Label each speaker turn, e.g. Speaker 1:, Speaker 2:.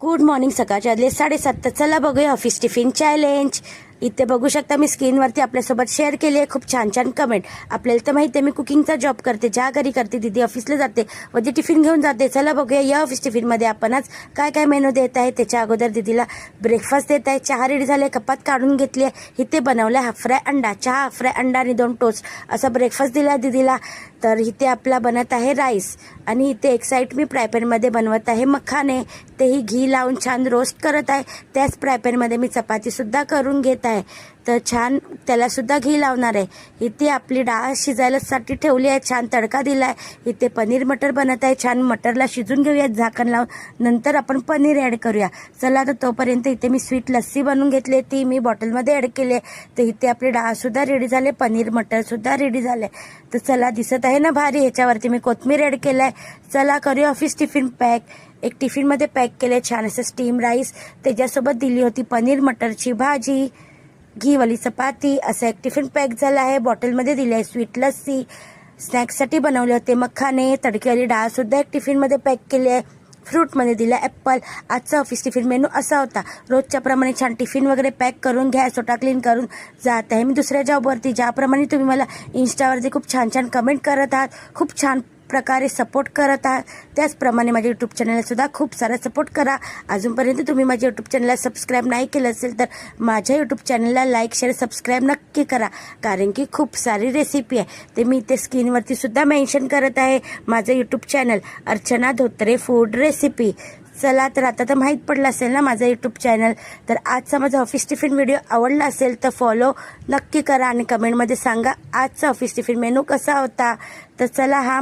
Speaker 1: Good morning. सकाळचे आदले 7:30. तर चला बघूया ऑफिस टिफिन चॅलेंज. इथे बघू शकता मी स्क्रीनवरती आपल्यासोबत शेअर केली आहे खूप छान छान कमेंट. आपल्याला तर माहिती आहे मी कुकिंगचा जॉब करते, ज्या घरी करते दीदी ऑफिसला जाते व जे टिफिन घेऊन जाते. चला बघूया या ऑफिस टिफिनमध्ये आपण आज काय काय मेनू देत आहे. त्याच्या अगोदर दीदीला ब्रेकफास्ट देत आहे. चहा रेडी झाले, कपात काढून घेतली आहे. इथे बनवला हाफ फ्राय अंडा, चहा, हाफ फ्राय अंडा आणि 2 टोस्ट असा ब्रेकफास्ट दिला दीदीला. तर इथे आपला बनत आहे राईस आणि इथे एक साईड मी फ्रायपॅनमध्ये बनवत आहे मखाने. तेही घी लावून छान रोस्ट करत आहे. त्याच फ्रायपॅनमध्ये मी चपातीसुद्धा करून घेत आहे. तर छान त्यालासुद्धा घी लावणार आहे. इथे आपली डाळ शिजायलासाठी ठेवली आहे, छान तडका दिला आहे. इथे पनीर मटर बनत आहे. छान मटरला शिजून घेऊया झाकण लावून, नंतर आपण पनीर ॲड करूया. चला तर तोपर्यंत इथे मी स्वीट लस्सी बनवून घेतली, ती मी बॉटलमध्ये ॲड केली आहे. तर इथे आपली डाळसुद्धा रेडी झाले, पनीर मटरसुद्धा रेडी झाले. तर चला दिसत आहे ना भारी. ह्याच्यावरती मी कोथिंबीर ॲड केलं आहे. चला करूया ऑफिस टिफिन पॅक. एक टिफिनमध्ये पॅक केले छान असं स्टीम राईस, त्याच्यासोबत दिली होती पनीर मटरची भाजी, घीवाली चपाती. असं एक टिफिन पॅक झाला आहे. बॉटलमध्ये दिली आहे स्वीट लस्सी. स्नॅक्ससाठी बनवले होते मखाने, तडकीवाली डाळसुद्धा एक टिफिनमध्ये पॅक केली आहे. फ्रूटमध्ये दिला ॲपल. आजचा ऑफिस टिफिन मेनू असा होता. रोजच्याप्रमाणे छान टिफिन वगैरे पॅक करून घ्या, स्वतः क्लीन करून जात आहे मी दुसऱ्या जॉबवरती. ज्याप्रमाणे तुम्ही मला इंस्टावरती खूप छान छान कमेंट करत आहात, खूप छान प्रकारे सपोर्ट करत आहात, त्याचप्रमाणे माझ्या यूट्यूब चॅनलसुद्धा खूप सारा सपोर्ट करा. अजूनपर्यंत तुम्ही माझ्या यूट्यूब चॅनलला सबस्क्राईब नाही केलं असेल तर माझ्या यूट्यूब चॅनलला लाईक शेअर सबस्क्राईब नक्की करा, कारण की खूप सारी रेसिपी आहे. ते मी इथे स्क्रीनवरती सुद्धा मेन्शन करत आहे. माझं YouTube channel Archana Dhotre food recipe. चला तर आता तर माहीत पडलं असेल ना माझं यूट्यूब चॅनल. तर आजचा माझा ऑफिस टिफिन व्हिडिओ आवडला असेल तर फॉलो नक्की करा आणि कमेंटमध्ये सांगा आजचा ऑफिस टिफिन मेनू कसा होता. तर चला हा